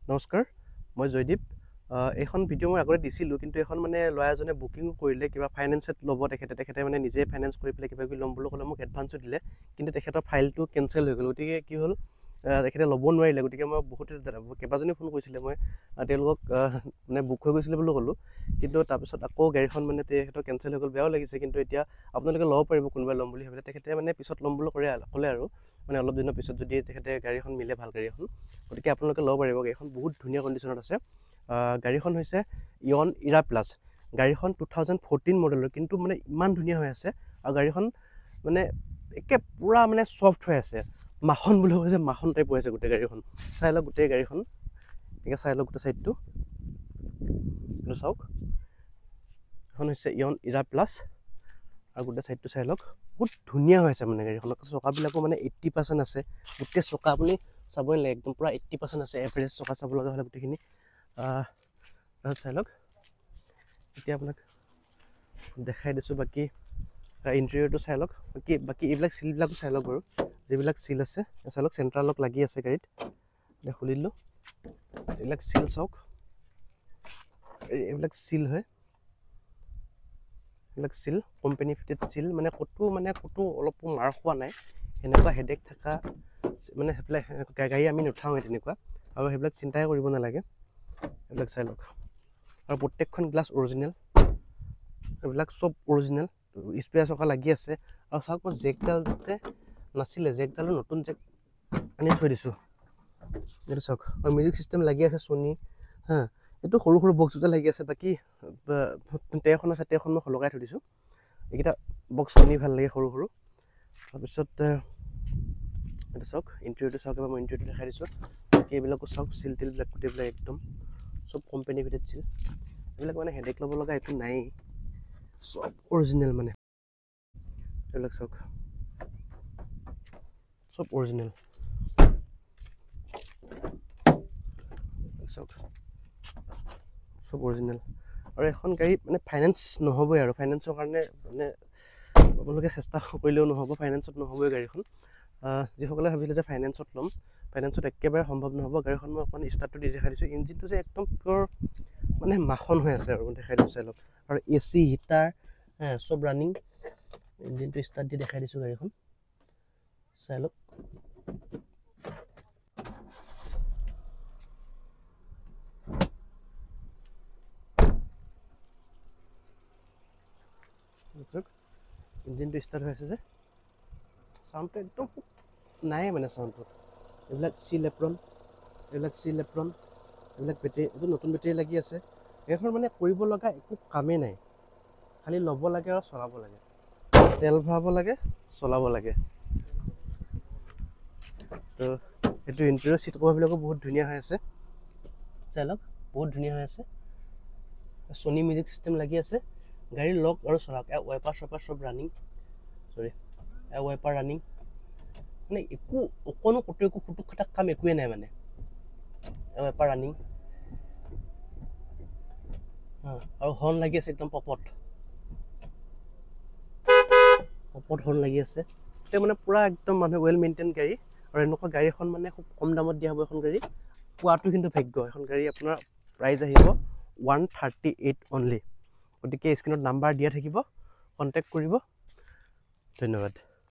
নমস্কাৰ, মই জয়দীপ। এইখন ভিডিঅ' মই আগতে দিছিলোঁ, কিন্তু এখন মানে ল'ৰা এজনে বুকিঙো কৰিলে, কিবা ফাইনেন্সত ল'ব তেখেতে মানে নিজে ফাইনেন্স কৰি পেলাই কিবা কিবি ল'ম বুলি ক'লে, মোক এডভান্সো দিলে, কিন্তু তেখেতৰ ফাইলটো কেঞ্চেল হৈ গ'ল। গতিকে কি হ'ল, তেখেতে ল'ব নোৱাৰিলে। গতিকে মই কেইবাজনীও ফোন কৰিছিলে, মই তেওঁলোকক মানে বুক হৈ গৈছিলে বুলি ক'লোঁ, কিন্তু তাৰপিছত আকৌ গাড়ীখন মানে তেখেতৰ কেঞ্চেল হৈ গ'ল। বেয়াও লাগিছে, কিন্তু এতিয়া আপোনালোকে ল'ব পাৰিব কোনোবাই ল'ম বুলি ভাবিলে। তেখেতে মানে পিছত ল'ম বুলি ক'লে আৰু মানে অলপ দিনৰ পিছত যদি তেখেতে গাড়ীখন মিলে, ভাল গাড়ী এখন, গতিকে আপোনালোকে ল'ব পাৰিব। গাড়ীখন বহুত ধুনীয়া কণ্ডিশ্যনত আছে। গাড়ীখন হৈছে ইয়ন ইৰা প্লাছ। গাড়ীখন 2014 মডেলৰ, কিন্তু মানে ইমান ধুনীয়া হৈ আছে। আৰু গাড়ীখন মানে একে পূৰা মানে ছফ্ট হৈ আছে, মাখন বুলি কৈছে, মাখন টাইপ হৈ আছে গোটেই গাড়ীখন। চাই লওক গোটেই গাড়ীখন, এনেকৈ চাই লওক গোটেই ছাইডটো, এইটো চাওক। এখন হৈছে ইয়ন ইৰা প্লাছ, আৰু গোটেই ছাইডটো চাই লওক, বহুত ধুনীয়া হৈ আছে মানে গাড়ীখনত। চকাবিলাকো মানে 80% আছে, গোটেই চকা আপুনি চাবই নালাগে, একদম পূৰা 80% আছে। এভাৰেজ চকা চাব লগা হ'লে গোটেইখিনি। তাৰপিছত চাই লওক, এতিয়া আপোনাক দেখাই দিছোঁ বাকী ইণ্টেৰিয়ৰটো চাই লওক। বাকী এইবিলাক চিলবিলাকো চাই লওক বাৰু, যিবিলাক চিল আছে চাই লওক। চেণ্ট্ৰেল লক লাগি আছে গাড়ীত, এতিয়া খুলি দিলোঁ। এইবিলাক চিল চাওক, এইবিলাক চিল হয়, এইবিলাক চিল কোম্পানী ফিটেড চিল, মানে ক'তো অলপো মাৰ খোৱা নাই। সেনেকুৱা হেডেক থকা মানে সেইবিলাক গাড়ী আমি নুঠাওঁৱে তেনেকুৱা, আৰু সেইবিলাক চিন্তাই কৰিব নালাগে। এইবিলাক চাই লওক, আৰু প্ৰত্যেকখন গ্লাছ অৰিজিনেল, এইবিলাক চব অৰিজিনেল। স্পেয়াৰ চকা লাগি আছে। আৰু চাওক, মই জেকডাল যে নাছিলে, জেকডালো নতুন জেক আনি থৈ দিছোঁ। এইটো চাওক, আৰু মিউজিক চিষ্টেম লাগি আছে ছনী, হা। এইটো সৰু সৰু বক্স দুটা লাগি আছে, বাকী 13খন আছে, 13খন মই লগাই থৈ দিছোঁ। এইকেইটা বক্স শুনি ভাল লাগে, সৰু সৰু। তাৰপিছত এইটো চাওক, ইণ্টেৰিয়ৰটো চাওক, এবাৰ মই ইণ্টেৰিয়ৰটো দেখাই দিছোঁ। বাকী এইবিলাকো চাওক, চিল টিলবিলাক গোটেইবিলাক একদম চব কোম্পানী ফিটেড চিল। এইবিলাক মানে হেডেক ল'ব লগা একো নায়েই, চব অৰিজিনেল মানে। এইবিলাক চাওক, চব অৰিজিনেল চাওক, চব অৰিজিনেল। আৰু এখন গাড়ী মানে ফাইনেন্স নহ'বই, আৰু ফাইনেন্সৰ কাৰণে মানে আপোনালোকে চেষ্টা কৰিলেও নহ'ব, ফাইনেন্সত নহ'বই গাড়ীখন। যিসকলে ভাবিলে যে ফাইনেন্সত ল'ম, ফাইনেন্সত একেবাৰে সম্ভৱ নহ'ব। গাড়ীখন মই অকণমান ষ্টাৰ্টটো দি দেখাই দিছোঁ। ইঞ্জিনটো যে একদম পিয়ৰ মানে মাখন হৈ আছে, আৰু দেখাই দিছোঁ চাই লওক। আৰু AC হিটাৰ চব ৰানিং। ইঞ্জিনটো ষ্টাৰ্ট দি দেখাই দিছোঁ গাড়ীখন, চাই লওক। ইঞ্জিনটো ষ্টাৰ্ট হৈ আছে যে, চাউণ্ডটো একদম নাই মানে চাউণ্ডটো। এইবিলাক চিল এপ্ৰন, এইবিলাক বেটেৰী, এইটো নতুন বেটেৰী লাগি আছে। এইখন মানে কৰিব লগা একো কামেই নাই, খালি ল'ব লাগে আৰু চলাব লাগে, তেল ভৰাব লাগে, চলাব লাগে। তো সেইটো ইণ্টেৰিয়ৰ চিট কভাৰবিলাকো বহুত ধুনীয়া হৈ আছে, চাই লওক, বহুত ধুনীয়া হৈ আছে। ছনী মিউজিক চিষ্টেম লাগি আছে। গাড়ীৰ লক আৰু চলাওক, ৱাইপাৰ চোৱাইপাৰ চব ৰানিং, ৱাইপাৰ ৰানিং, মানে একো ক'তো একো ফুটুক খাটাক কাম একোৱেই নাই মানে। ৱাইপাৰ ৰানিং, আৰু হৰ্ণ লাগি আছে, একদম পপত হৰ্ণ লাগি আছে। এতিয়া মানে পূৰা একদম মানুহে ৱেল মেইনটেইন গাড়ী। আৰু এনেকুৱা গাড়ী এখন মানে খুব কম দামত দিয়া হ'ব। এখন গাড়ী পোৱাটো কিন্তু ভাগ্য। এখন গাড়ী আপোনাৰ প্ৰাইচ আহিব 138 অনলি। গতিকে স্ক্ৰীণত নাম্বাৰ দিয়া থাকিব, কণ্টেক্ট কৰিব। ধন্যবাদ।